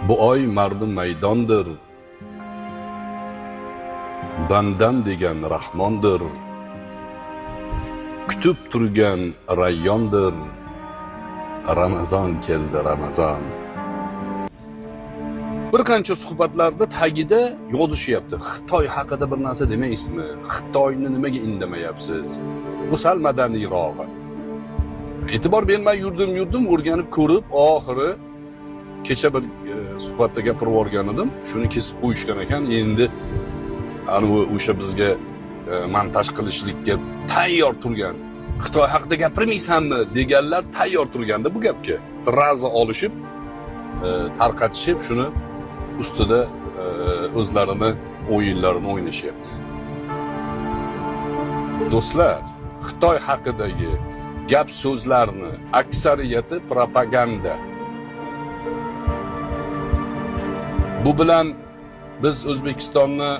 Bu oy mardi maydondir. Bandam degan Rahmondir. Kutib turgan rayyondir. Ramazon keldi, Ramazon. Bir qancha suhbatlarda tagida yozishyapti. Xitoy haqida bir narsa demaysizmi? Xitoyni nimaga indamayapsiz? Bu sal madaniyroq. E'tibor bermay yurdim, o'rganib ko'rib, oxiri kecha bir suhbatda gapirib o'rgan edim. Shuni kesib qo'yishgan ekan. Endi ani o'sha bizga montaj qilishlikka tayyor turgan. Xitoy haqida gapirmaysanmi deganlar tayyor turganda bu gapga srazi olishib, tarqatishib shuni ustida o'zlarini o'yinlarini o'ynashyapti. Do'stlar, Xitoy haqidagi gap so'zlarni aksariyati propaganda. Bu bilan biz O'zbekistonni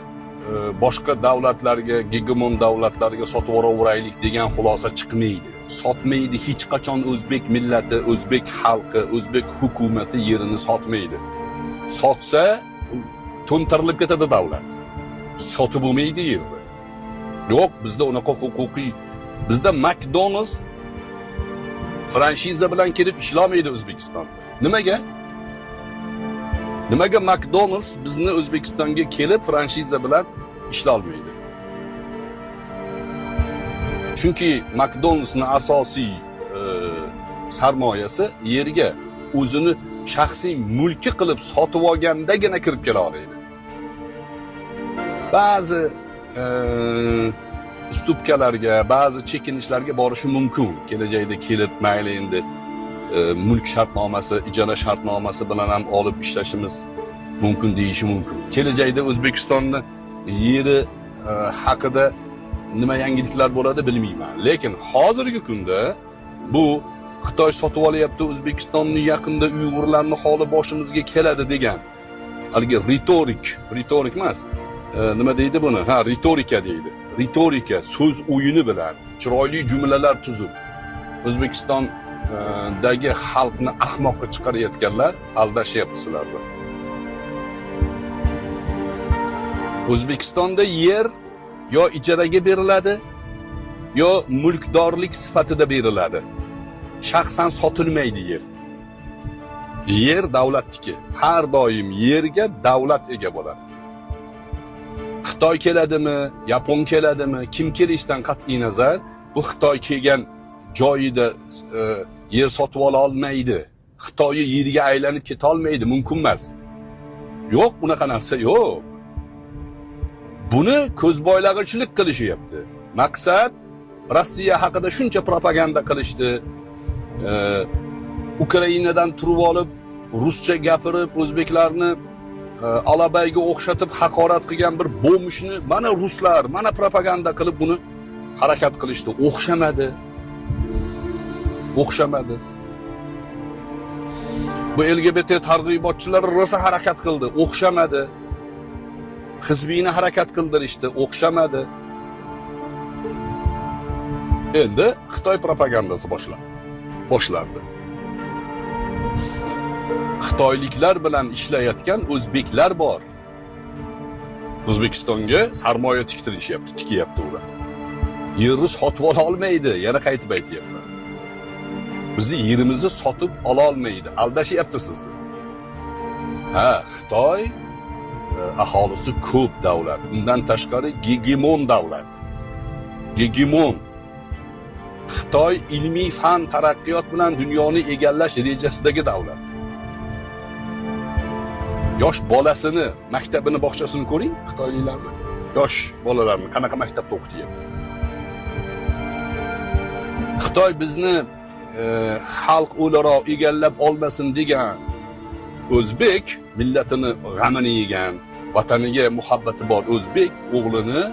boshqa davlatlarga, gegemon davlatlarga sotib yuboraveraylik degan xulosa chiqmaydi. Sotmaydi, hech qachon o'zbek millati, o'zbek xalqi, o'zbek hukumati yerini sotmaydi. Sotsa to'ntarilib ketadi davlat. Sotib bo'lmaydi yerni. Yo'q, bizda unaqa huquqiy, bizda McDonald's franshiza bilan kelib ishlamaydi O'zbekistonda. Nimaga? Nimaga McDonald's bizni O'zbekistonga kelib franshiza bilan ishlay olmaydi? Chunki McDonald'sning asosiy sarmoyasi yerga o'zini shaxsiy mulki qilib sotib olgandagina kirib kela oladi. Ba'zi ustupkalarga, ba'zi chekinishlarga borishi mumkin. Kelajakda kelib mayli endi mulk shartnomasi, ijara shartnomasi bilan ham olib ishlashimiz mumkin deyishi mumkin. Kelajakda O'zbekistonni yeri haqida nima yangiliklar bo'ladi bilmayman. Lekin hozirgi kunda bu Xitoy sotib olyapti O'zbekistonni, yaqinda Uyg'urlarning holi boshimizga keladi degan haligi ritorik emas. Nima deydi buni? Ha, ritorika deydi. Ritorika, so'z o'yini bilan chiroyli jumlalar tuzib O'zbekiston dagi xalqni ahmoqqa chiqarayotganlar aldashyapti sizlarni. O'zbekistonda yer yo ijaraga beriladi, yo mulkdorlik sifatida beriladi. Shaxsan sotilmaydi yer. Yer davlatniki. Har doim yerga davlat ega bo'ladi. Xitoy keladimi, Yapon keladimi, kim kelishdan qat'iy nazar, bu Xitoy kelgan joyida yer sotib ola olmaydi. Xitoyni yerga aylanib keta olmaydi, mumkin emas. Yo'q, unaqa narsa yo'q. Buni ko'zboylag'ichilik qilishyapti. Maqsad Rossiya haqida shuncha propaganda qilishdi. Ukrainadan turib olib, ruscha gapirib, o'zbeklarni alabayga o'xshatib haqorat qilgan bir bo'mishni mana ruslar, mana propaganda qilib buni harakat qilishdi. O'xshamadi. Bu LGBT targ'ibotchilari rosa harakat qildi, o'xshamadi. Hizbiyni harakat qildirishdi, o'xshamadi. Endi Xitoy propagandasi boshlandi. Xitoyliklar bilan ishlayotgan o'zbeklar bor. O'zbekistonga sarmoya tikyapti ular. Yerni sotib ola olmaydi, yana qaytib aytyapman. Bizi yerimizni sotib ola olmaydi, aldashyapti sizni. Ha, Xitoy aholisi ko'p davlat, undan tashqari gegemon davlat. Gegemon. Xitoy ilmiy fan taraqqiyot bilan dunyoni egallash rejasidagi davlat. Yosh bolasini, maktabini, bog'chasini ko'ring, Xitoyliklarni. Yosh bolalarni qanaqa maktabda o'qityapti. Xitoy bizni xalq o'laroq egallab olmasin degan o'zbek millatini g'amini yegan, vataniga muhabbati bor o'zbek o'g'lini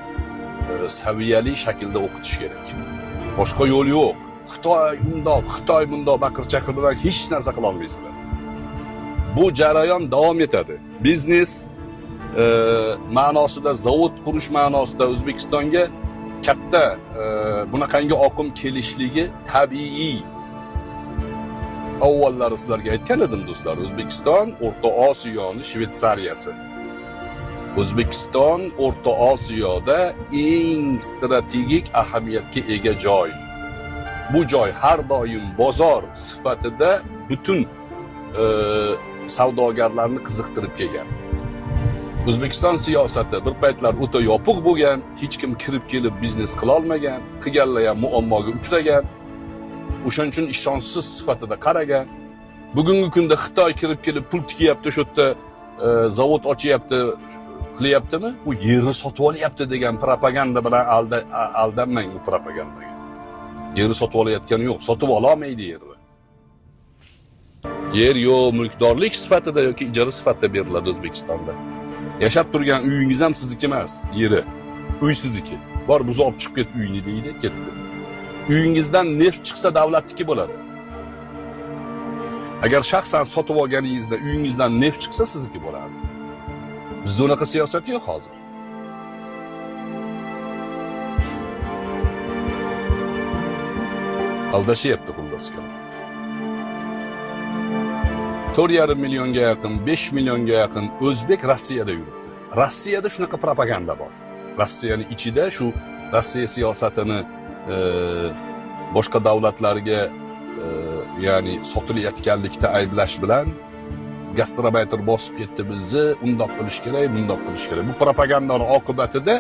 saviyali shaklda o'qitish kerak. Boshqa yo'l yo'q. Xitoy undoq, Xitoy bundoq baqir-chaqir bilan hech narsa qila olmaysizlar. Bu jarayon davom etadi. Biznes ma'nosida, zavod qurish ma'nosida O'zbekistonga katta bunaqangi oqim kelishligi tabiiy. avvallari sizlarga aytgan edim do'stlar, O'zbekiston O'rta Osiyoning Shvetsariyasi. O'zbekiston O'rta Osiyoda eng strategik ahamiyatga ega joy. Bu joy har doim bozor sifatida butun savdogarlarni qiziqtirib kelgan. O'zbekiston siyosati bir paytlar o'ta yopiq bo'lgan, hech kim kirib kelib biznes qila olmagan, qilganlar ham muammoga uchragan. O'shaning uchun ishonchsiz sifatida qaragan. Bugungi kunda Xitoy kirib kelib pul tikyapti, shu yerda zavod ochyapti, qilyaptimi? U yerni sotib olyapti degan propaganda bilan aldanmang bu propagandaga. Yerni sotib olayotgani yo'q, sotib ololmaydi yerni. Yer yo'q, mulkdorlik sifatida yoki ijara sifatida beriladi O'zbekistonda. Yashab turgan uyingiz ham sizniki emas, yeri. Uy sizniki. Bor, buzi olib chiqib ket uyini deydi, ketdi. Uyingizdan neft chiqsa davlatniki bo'ladi. Agar shaxsan sotib olganingizda uyingizdan neft chiqsa sizniki bo'ladi. Bizda unaqa siyosat yo'q hozir. Aldashyapti xullas keling. 4,5 millionga yaqin, 5 millionga yaqin o'zbek Rossiyada yuribdi. Rossiyada shunaqa propaganda bor. Rossiyaning ichida shu Rossiya siyosatini boshqa davlatlarga ya'ni sotilayotganlikda ayblash bilan gastrobayter bosib ketdi bizni, undoq qilish kerak, bundoq qilish kerak. Bu propagandaning oqibatida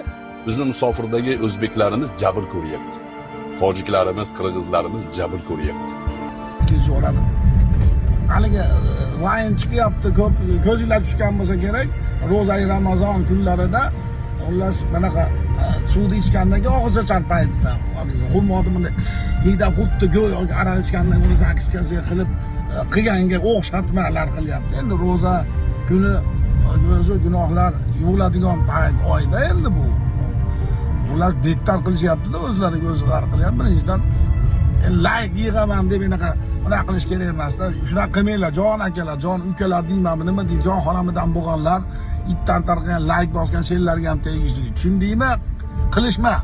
bizni musofirdagi o'zbeklarimiz jabr ko'ryapti. Tojiklarimiz, qirg'izlarimiz jabr ko'ryapti. So'radim. Haligi vayn chiqyapti, ko'p ko'zinglar tushgan bo'lsa kerak, ro'za-i Ramazon kunlarida xullas bunaqa suvni ichgandagi og'izga charpaydi. Xurmoni bunday hida xuddi go'yo aroq ichgandan uni zakiskasiga qilib qilganga o'xshatmalar qilyapti. Endi ro'za kuni o'zi gunohlar yuviladigan payt oyda endi bu. Ular bettar qilishyapti-da, o'zlariga o'zi g'ar qilyapti. Birinchidan like yig'aman deb enaqa bunaqa qilish kerak emas-da. Shunaqa qilmanglar, jon akalar, jon ukalar deymanmi, nima deydi, jon xonamidan bo'lganlar, itdan tarqagan like bosgan senlarga ham tegishli. Tushundingmi? Qilishma.